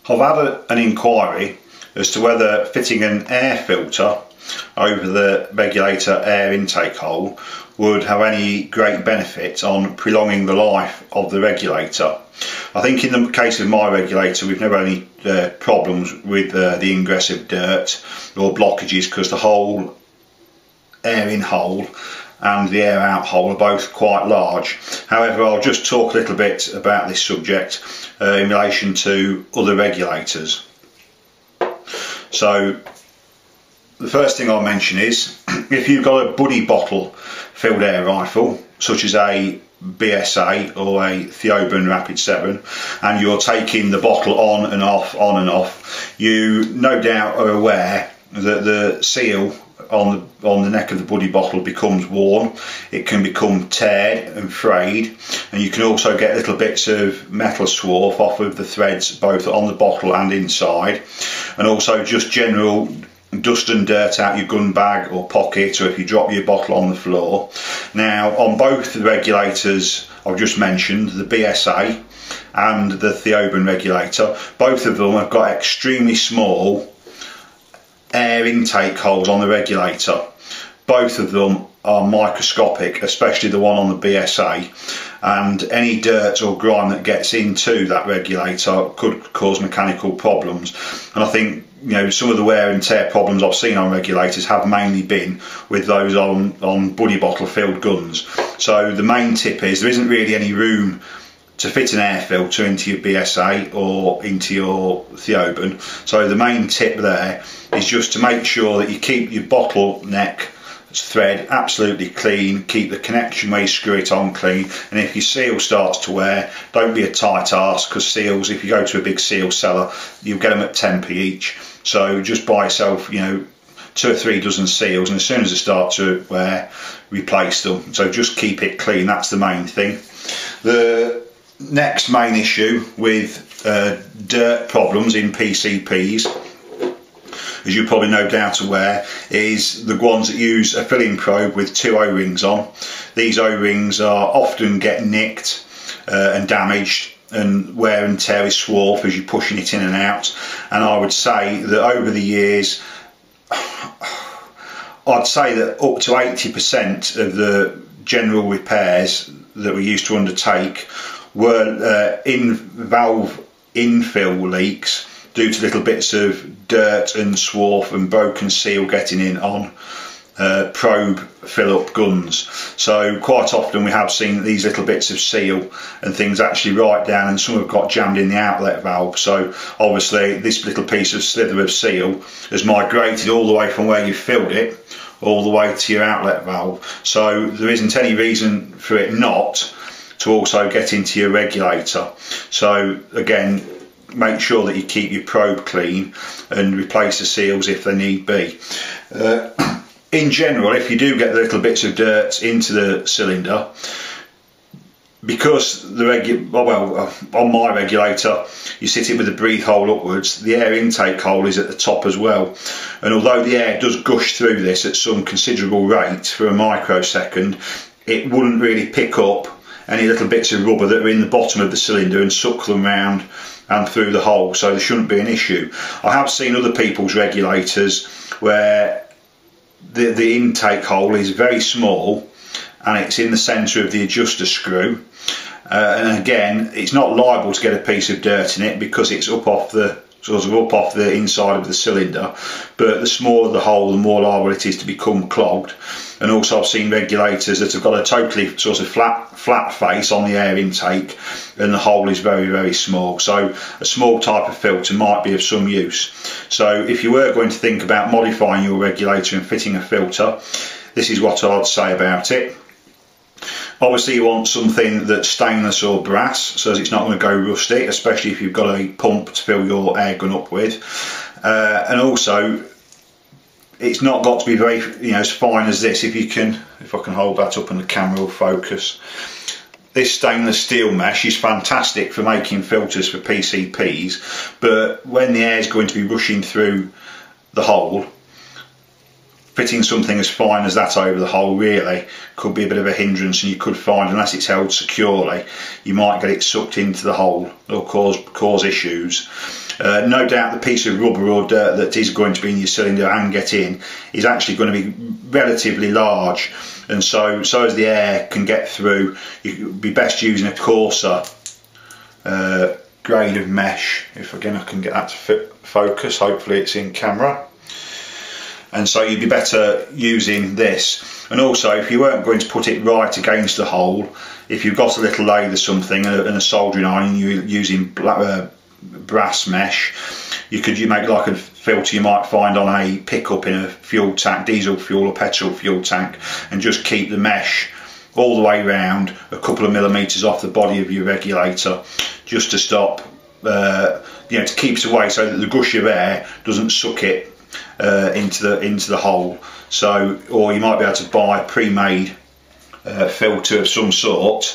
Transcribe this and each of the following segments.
I've had an inquiry as to whether fitting an air filter over the regulator air intake hole would have any great benefit on prolonging the life of the regulator. I think in the case of my regulator we've never had any problems with the ingress of dirt or blockages, because the whole air in hole and the air out hole are both quite large. However, I'll just talk a little bit about this subject in relation to other regulators. So the first thing I'll mention is, if you've got a buddy bottle filled air rifle such as a BSA or a Airgun Rapid 7, and you're taking the bottle on and off, you no doubt are aware that the seal on the neck of the buddy bottle becomes worn. It can become teared and frayed, and you can also get little bits of metal swarf off of the threads both on the bottle and inside, and also just general dust and dirt out your gun bag or pocket, or if you drop your bottle on the floor. Now, on both the regulators I've just mentioned, the BSA and the Airgun Regulator, both of them have got extremely small air intake holes on the regulator. Both of them are microscopic, especially the one on the BSA, and any dirt or grime that gets into that regulator could cause mechanical problems. And I think, you know, some of the wear and tear problems I've seen on regulators have mainly been with those on buddy bottle filled guns. So the main tip is there isn't really any room to fit an air filter into your BSA or into your Airgun. So the main tip there is just to make sure that you keep your bottle neck thread absolutely clean, keep the connection where you screw it on clean, and if your seal starts to wear, don't be a tight arse, because seals, if you go to a big seal seller, you'll get them at 10p each. So just buy yourself, you know, 2 or 3 dozen seals, and as soon as they start to wear, replace them. So just keep it clean, that's the main thing. The next main issue with dirt problems in PCPs, as you probably no doubt aware, is the ones that use a filling probe with 2 O-rings on. These O-rings are often get nicked and damaged, and wear and tear is swarf as you're pushing it in and out. And I would say that over the years, I'd say that up to 80% of the general repairs that we used to undertake were in valve infill leaks due to little bits of dirt and swarf and broken seal getting in on probe fill up guns. So quite often we have seen these little bits of seal and things actually right down, and some have got jammed in the outlet valve. So obviously this little piece of slither of seal has migrated all the way from where you filled it all the way to your outlet valve. So there isn't any reason for it not to also get into your regulator. So again, make sure that you keep your probe clean and replace the seals if they need be. In general, if you do get little bits of dirt into the cylinder, because on my regulator you sit it with the breathe hole upwards, the air intake hole is at the top as well, and although the air does gush through this at some considerable rate for a microsecond, it wouldn't really pick up any little bits of rubber that are in the bottom of the cylinder and suck them round and through the hole, so there shouldn't be an issue. I have seen other people's regulators where the intake hole is very small and it's in the centre of the adjuster screw, and again it's not liable to get a piece of dirt in it because it's up off the inside of the cylinder, but the smaller the hole the more liable it is to become clogged. And also I've seen regulators that have got a totally sort of flat face on the air intake and the hole is very, very small, so a small type of filter might be of some use. So if you were going to think about modifying your regulator and fitting a filter, this is what I'd say about it. Obviously you want something that's stainless or brass, so as it's not going to go rusty, especially if you've got a pump to fill your air gun up with. And also it's not got to be very, you know, as fine as this. If I can hold that up and the camera will focus. This stainless steel mesh is fantastic for making filters for PCPs, but when the air is going to be rushing through the hole, fitting something as fine as that over the hole really could be a bit of a hindrance, and you could find, unless it's held securely, you might get it sucked into the hole or cause issues. No doubt the piece of rubber or dirt that is going to be in your cylinder and get in is actually going to be relatively large, and so as the air can get through, you'd be best using a coarser grade of mesh. If again I can get that to focus, hopefully it's in camera. And so you'd be better using this. And also, if you weren't going to put it right against the hole, if you've got a little lathe or something and a soldering iron, you're using brass mesh, you make like a filter you might find on a pickup in a fuel tank, diesel fuel or petrol fuel tank, and just keep the mesh all the way round a couple of millimetres off the body of your regulator, just to stop, to keep it away so that the gush of air doesn't suck it into the hole. So, or you might be able to buy a pre-made filter of some sort,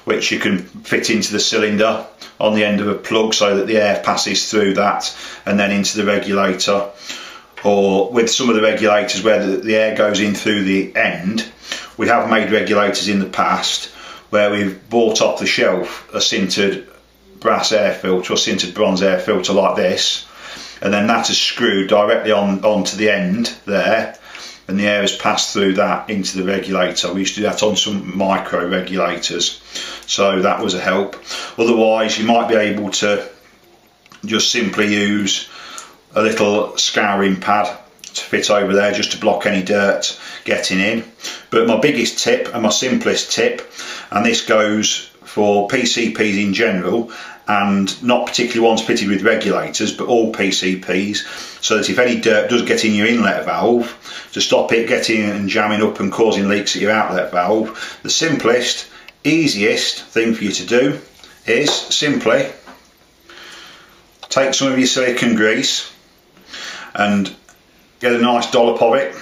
which you can fit into the cylinder on the end of a plug so that the air passes through that and then into the regulator. Or with some of the regulators where the air goes in through the end, we have made regulators in the past where we've bought off the shelf a sintered brass air filter or sintered bronze air filter like this, and then that is screwed directly onto the end there, and the air has passed through that into the regulator. We used to do that on some micro regulators, so that was a help. Otherwise, you might be able to just simply use a little scouring pad to fit over there just to block any dirt getting in. But my biggest tip and my simplest tip, and this goes for PCPs in general, and not particularly ones fitted with regulators, but all PCPs, so that if any dirt does get in your inlet valve, to stop it getting and jamming up and causing leaks at your outlet valve, the simplest, easiest thing for you to do is simply take some of your silicone grease and get a nice dollop of it,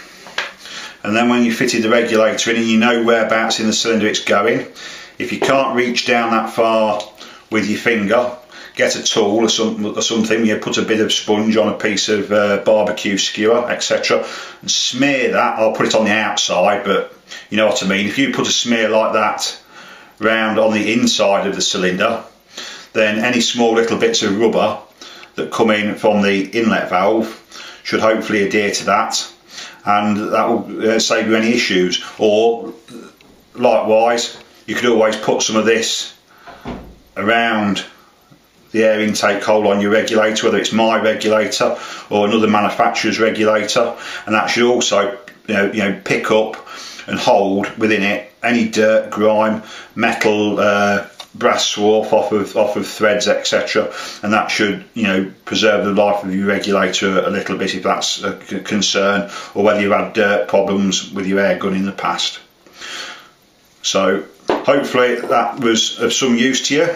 and then when you fitted the regulator in and you know whereabouts in the cylinder it's going, if you can't reach down that far with your finger, get a tool or something, you put a bit of sponge on a piece of barbecue skewer, etc., and smear that. I'll put it on the outside, but you know what I mean. If you put a smear like that round on the inside of the cylinder, then any small little bits of rubber that come in from the inlet valve should hopefully adhere to that, and that will save you any issues. Or likewise, you could always put some of this around the air intake hole on your regulator, whether it's my regulator or another manufacturer's regulator, and that should also pick up and hold within it any dirt, grime, metal, brass swarf off of threads, etc., and that should preserve the life of your regulator a little bit if that's a concern, or whether you've had dirt problems with your air gun in the past. So hopefully that was of some use to you,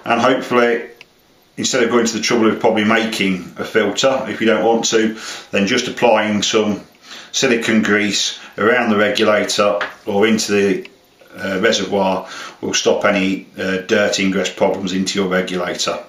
and hopefully instead of going to the trouble of probably making a filter, if you don't want to, then just applying some silicone grease around the regulator or into the reservoir will stop any dirt ingress problems into your regulator.